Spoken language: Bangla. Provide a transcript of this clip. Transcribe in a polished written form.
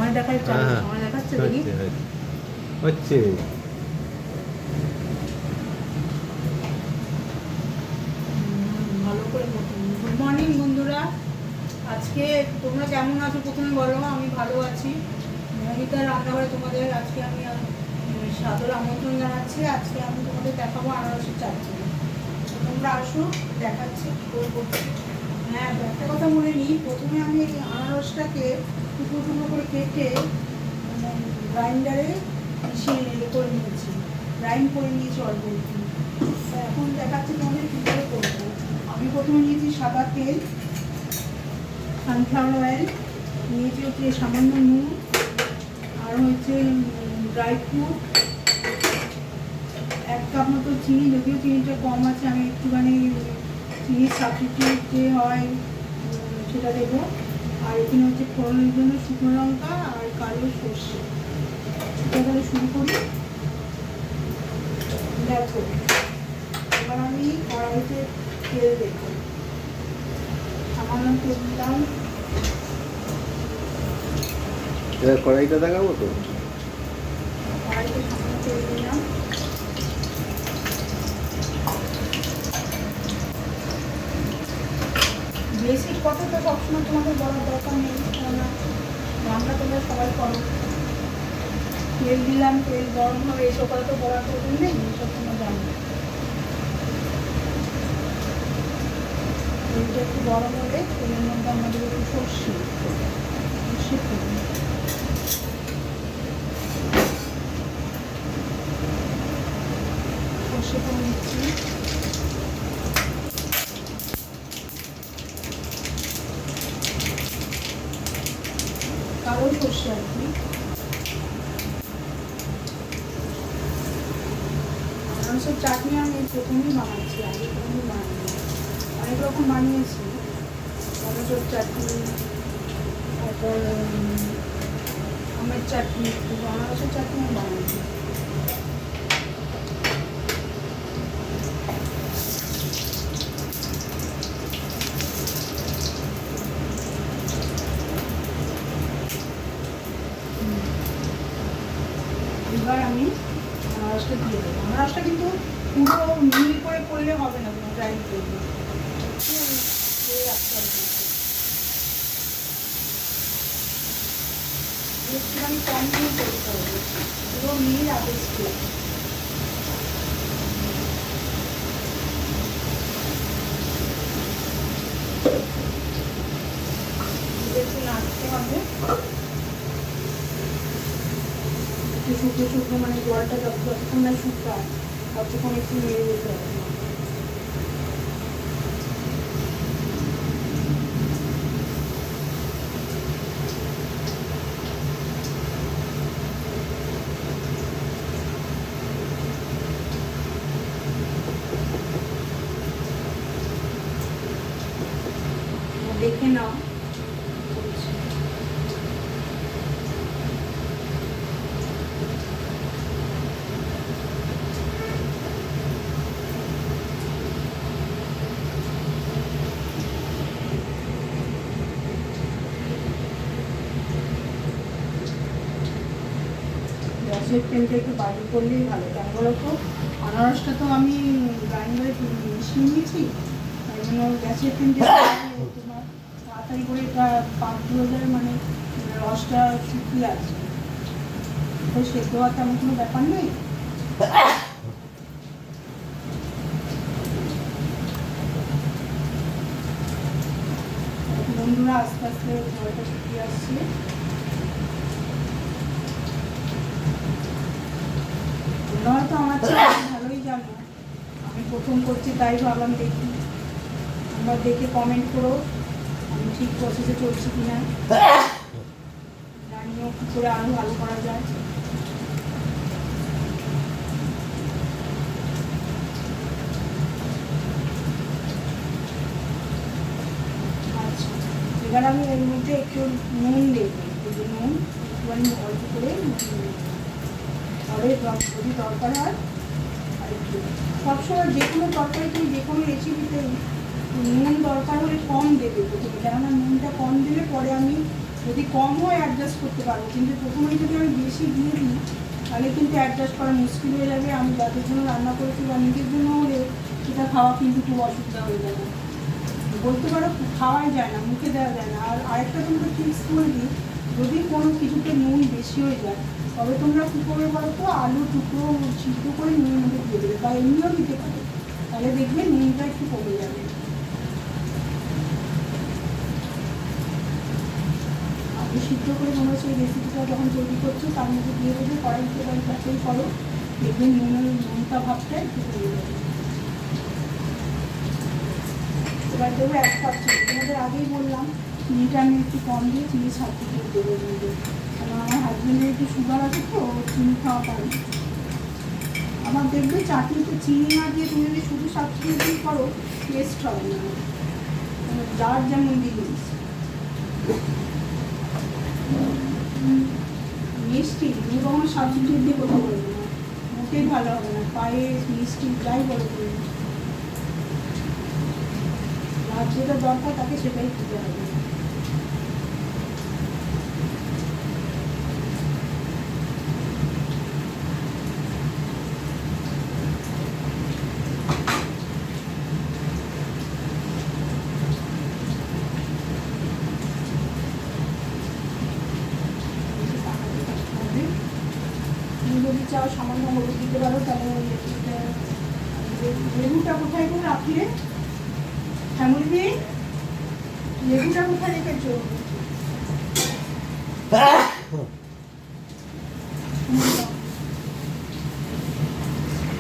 সময় দেখায় চাল সময় দেখাচ্ছে দেখি হচ্ছে ভালো করে। গুড মর্নিং বন্ধুরা, আজকে তোমরা কেমন আছো প্রথমে বলো। আমি ভালো আছি। মমিতার রান্নাঘরে তোমাদের আজকে আমি সাদর আমন্ত্রণ জানাচ্ছি। আজকে আমি তোমাদের দেখাবো আনারসের চাটনি। তোমরা আসো, দেখাচ্ছি কী করে করছি। হ্যাঁ, একটা কথা বলে নিই, প্রথমে আমি এই আনারসটাকে টুকরো টুকরো করে কেটে গ্রাইন্ডারে মিশিয়ে করে নিয়েছি, গ্রাইন্ড করে নিয়েছি অল্প একটু। এখন দেখাচ্ছি তোমাদের কী করে করবো। আমি প্রথমে নিয়েছি সাদা তেল, সানফ্লাওয়ার অয়েল, নিয়েছি হচ্ছে সামান্য নুন, আর হচ্ছে ড্রাই ফ্রুট, 1 কাপ মতো চিনি। যদিও চিনিটা কম আছে, আমি একটুখানি চিনির সাবস্টিটিউট যে হয় সেটা দেবো। আর এখানে হচ্ছে ফোড়নের জন্য শুকনো লঙ্কা আর কালো সর্ষে। সেটা তাহলে শুরু করি। দেখো, এবার আমি কড়াইতে তেল দেবো, সামান্য তেল দিলাম। এবার কড়াইটা দেখাবো তো। কড়াইতে সামান্য তেল দিলাম। বেসিক কথা তো সবসময় তোমাদের বলার দরকার নেই, কেননা রান্না তোমরা সবাই করো। তেল দিলাম, তেল গরম হবে, এসব কথা তো বলার প্রয়োজন নেই, এসব তোমরা জানো। তেলটা একটু গরম হলে তেলের মধ্যে আমাদের একটু সর্ষে ফোড়ন, সর্ষে ফোড়ন দিচ্ছি। কালো সর্ষে আর কি। আনারসের চাটনি আমি প্রথমেই বানাচ্ছি, আগে প্রথমে বানাই, অনেক রকম বানিয়েছি। টমেটোর চাটনি, তারপর আমের চাটনি, কিন্তু আনারসের চাটনি আমি বানাচ্ছি। এবার আমি আনারসটা দিয়ে দেবো। আনারসটা কিন্তু পুরো মিল করে করলে হবে না, তোমার গ্রাইন্ড করবে, একটুখানি কম দিয়ে করতে হবে, পুরো মিল আবেশকে। একটু নাড়তে হবে, একটু শুকনো শুকনো, মানে জলটা যতক্ষণ না শুকায় ততক্ষণ একটু নেড়ে যেতে হবে। দেখে নাও। গ্যাসের ফ্লেমটা একটু বাড়ি করলেই ভালো, কেন বলো তো, আনারসটা তো আমি গ্রাইন্ডারে মিশিয়ে নিয়েছি, তাই জন্য গ্যাসের ফ্লেমটা তোমার তাড়াতাড়ি করে এটা পাক ধরে যায়, মানে রসটা শুকিয়ে আছে, তো সেদ্ধ হওয়ার তেমন কোনো ব্যাপার নেই। বন্ধুরা, আস্তে আস্তে জলটা শুকিয়ে আসছে। তোমরা তো আমার ভালোই জানো, আমি প্রথম করছি, তাই ভাবলাম দেখি, তোমরা দেখে কমেন্ট করো আমি ঠিক প্রসেসে চলছি কিনা, জানিও কী করে আরও ভালো করা যায়। আচ্ছা, এবার আমি এর মধ্যে একটু নুন দেবো, নুন একটুখানি অল্প করে যদি দরকার হয় আর একটু। সবসময় যে কোনো তরকারি, তুমি যে কোনো রেসিপিতে নুন দরকার হলে কম দেবে প্রথমে, কেননা নুনটা কম দিলে পরে আমি যদি কম হয় অ্যাডজাস্ট করতে পারবো, কিন্তু প্রথমেই যদি আমি বেশি দিয়ে দিই তাহলে কিন্তু অ্যাডজাস্ট করা মুশকিল হয়ে যাবে। আমি যাদের জন্য রান্না করেছি বা নিজের জন্য হলে সেটা খাওয়া কিন্তু খুব অসুবিধা হয়ে যাবে। বলতে পারো খাওয়াই যায় না, মুখে দেওয়া যায় না। আর আরেকটা তোমরা টিপস করে দিই, যদি কোনো কিছুতে নুন বেশি হয়ে যায় তবে তোমরা কী করবে বলো তো, আলু টুকরো সিদ্ধ করে নুনের মধ্যে দিয়ে দেবে, বা এমনিও দিতে পারো, তাহলে দেখবে নুনটা একটু কমে যাবে। আলু সিদ্ধ করে তোমরা সেই রেসিপিটা যখন তৈরি করছো তার মধ্যে দিয়ে দেবে, কড়াইতে বা যাতেই করো, দেখবে নুনটা ভাবটা একটু কমে যাবে। এবার দেবো 1 কাপ চিনি। তোমাদের আগেই বললাম চিনিটা আমি একটু কম দিয়ে চিনি ছাড়তে দিয়ে দেবো মধ্যে, কারণ আমার হাজব্যান্ডের একটু সুগার আছে তো, চিনি খাওয়া পারে। আমার দেখবে চাটনিতে চিনি না দিয়ে তুমি যদি শুধু সাবস্টিটিউট করো টেস্ট হবে না, যার যেমন জিনিস। মিষ্টি তুমি কখনো সাবস্টিটিউট দিয়ে করতে পারবে না, মোটেই ভালো হবে না। পায়েস মিষ্টি যাই বলো তুমি, আর যেটা দরকার তাকে সেটাই দিতে হবে। তুমি যদি চাও সামান্য হলুদ দিতে পারো, তাহলে লেবুটা কোথায় গো রাত্রে? ফ্যামিলি লেবুটা কোথায় রেখেছো?